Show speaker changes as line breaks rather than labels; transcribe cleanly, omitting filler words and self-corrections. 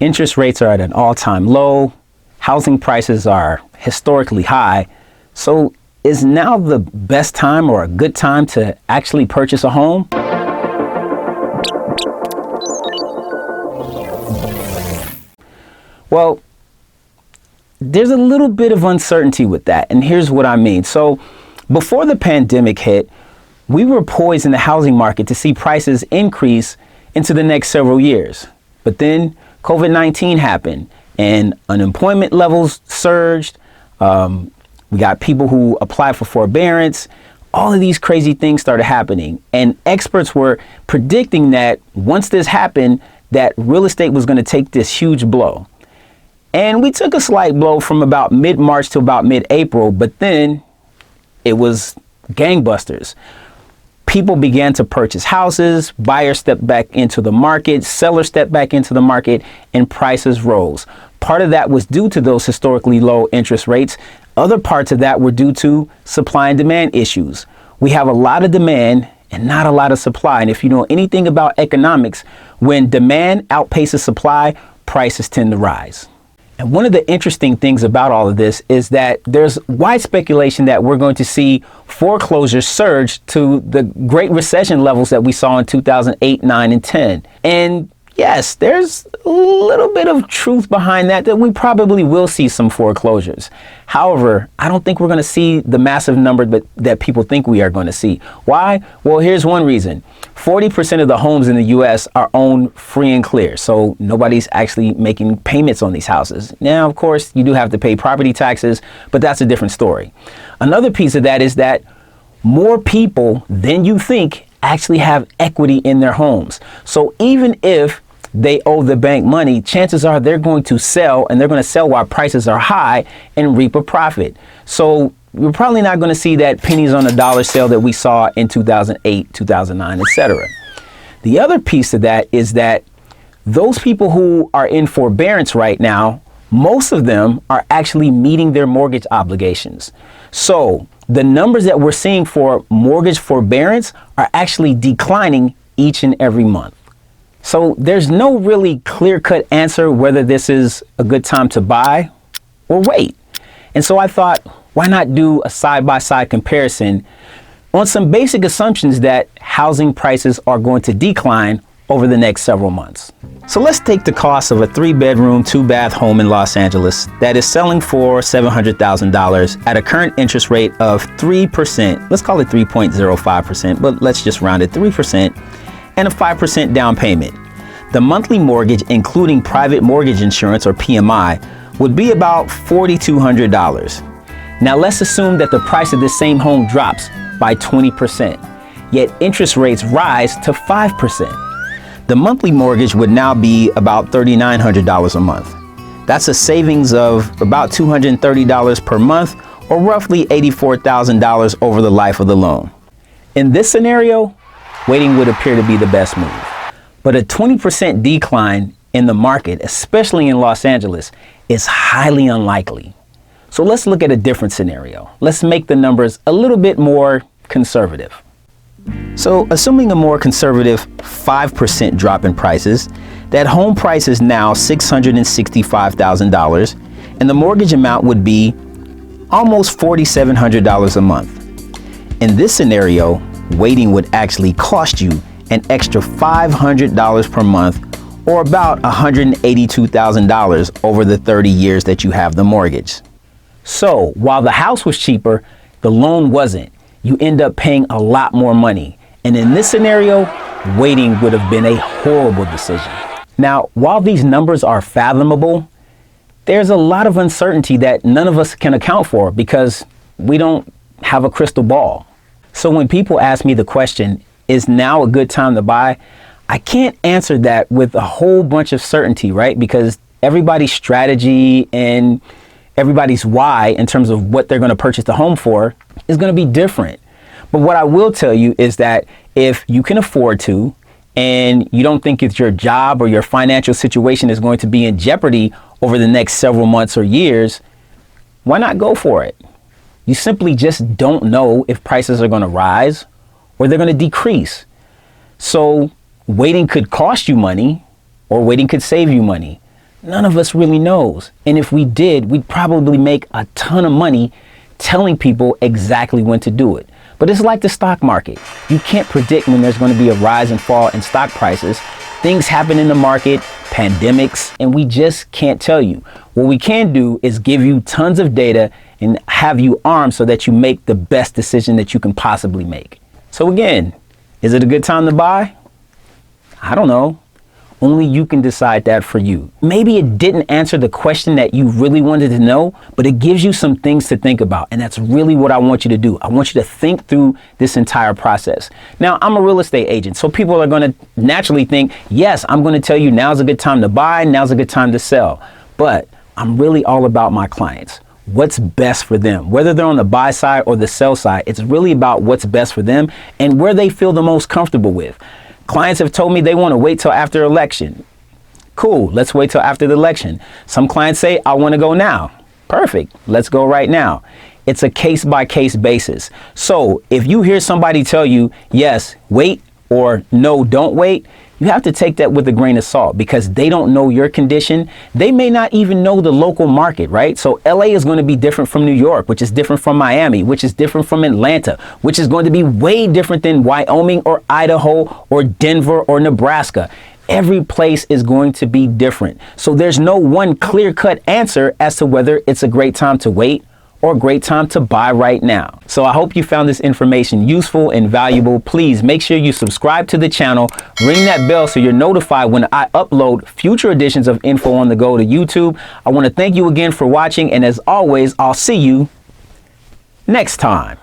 Interest rates are at an all-time low. Housing prices are historically high. So is now the best time or a good time to actually purchase a home? Well, there's a little bit of uncertainty with that, and here's what I mean. So before the pandemic hit, we were poised in the housing market to see prices increase into the next several years. But then COVID-19 happened and unemployment levels surged. We got people who applied for forbearance. All of these crazy things started happening, and experts were predicting that once this happened, that real estate was going to take this huge blow. And we took a slight blow from about mid-March to about mid-April, but then it was gangbusters. People began to purchase houses, buyers stepped back into the market, sellers stepped back into the market, and prices rose. Part of that was due to those historically low interest rates. Other parts of that were due to supply and demand issues. We have a lot of demand and not a lot of supply. And if you know anything about economics, when demand outpaces supply, prices tend to rise. And one of the interesting things about all of this is that there's wide speculation that we're going to see foreclosures surge to the Great Recession levels that we saw in 2008, 9, and 10. And yes, there's a little bit of truth behind that we probably will see some foreclosures. However, I don't think we're going to see the massive number that people think we are going to see. Why? Well, here's one reason. 40% of the homes in the U.S. are owned free and clear, so nobody's actually making payments on these houses. Now, of course, you do have to pay property taxes, but that's a different story. Another piece of that is that more people than you think actually have equity in their homes. So even if they owe the bank money, chances are they're going to sell, and they're going to sell while prices are high and reap a profit. So we're probably not going to see that pennies on the dollar sale that we saw in 2008, 2009, etc. The other piece of that is that those people who are in forbearance right now, most of them are actually meeting their mortgage obligations. So the numbers that we're seeing for mortgage forbearance are actually declining each and every month. So there's no really clear-cut answer whether this is a good time to buy or wait. And so I thought, why not do a side-by-side comparison on some basic assumptions that housing prices are going to decline over the next several months. So let's take the cost of a 3-bedroom, 2-bath home in Los Angeles that is selling for $700,000 at a current interest rate of 3%. Let's call it 3.05%, but let's just round it 3%, and a 5% down payment. The monthly mortgage, including private mortgage insurance or PMI, would be about $4,200. Now let's assume that the price of this same home drops by 20%, yet interest rates rise to 5%. The monthly mortgage would now be about $3,900 a month. That's a savings of about $230 per month, or roughly $84,000 over the life of the loan. In this scenario, waiting would appear to be the best move. But a 20% decline in the market, especially in Los Angeles, is highly unlikely. So let's look at a different scenario. Let's make the numbers a little bit more conservative. So assuming a more conservative 5% drop in prices, that home price is now $665,000, and the mortgage amount would be almost $4,700 a month. In this scenario, waiting would actually cost you an extra $500 per month, or about $182,000 over the 30 years that you have the mortgage. So while the house was cheaper, the loan wasn't. You end up paying a lot more money. And in this scenario, waiting would have been a horrible decision. Now, while these numbers are fathomable, there's a lot of uncertainty that none of us can account for because we don't have a crystal ball. So when people ask me the question, is now a good time to buy? I can't answer that with a whole bunch of certainty, right? Because everybody's strategy and everybody's why in terms of what they're going to purchase the home for is going to be different. But what I will tell you is that if you can afford to, and you don't think it's your job or your financial situation is going to be in jeopardy over the next several months or years, why not go for it? You simply just don't know if prices are going to rise or they're going to decrease. So waiting could cost you money or waiting could save you money. None of us really knows. And if we did, we'd probably make a ton of money telling people exactly when to do it. But it's like the stock market. You can't predict when there's going to be a rise and fall in stock prices. Things happen in the market, pandemics, and we just can't tell you. What we can do is give you tons of data and have you armed so that you make the best decision that you can possibly make. So again, is it a good time to buy? I don't know. Only you can decide that for you. Maybe it didn't answer the question that you really wanted to know, but it gives you some things to think about. And that's really what I want you to do. I want you to think through this entire process. Now, I'm a real estate agent, so people are going to naturally think, yes, I'm going to tell you now's a good time to buy, now's a good time to sell. But I'm really all about my clients. What's best for them, whether they're on the buy side or the sell side. It's really about what's best for them and where they feel the most comfortable with. Clients have told me they want to wait till after election. Cool, let's wait till after the election. Some clients say, I want to go now. Perfect, let's go right now. It's a case-by-case basis. So if you hear somebody tell you, yes, wait, or no, don't wait, you have to take that with a grain of salt because they don't know your condition. They may not even know the local market, right? So LA is going to be different from New York, which is different from Miami, which is different from Atlanta, which is going to be way different than Wyoming or Idaho or Denver or Nebraska. Every place is going to be different. So there's no one clear-cut answer as to whether it's a great time to wait or a great time to buy right now. So I hope you found this information useful and valuable. Please make sure you subscribe to the channel, ring that bell so you're notified when I upload future editions of Info on the Go to YouTube. I want to thank you again for watching, and as always, I'll see you next time.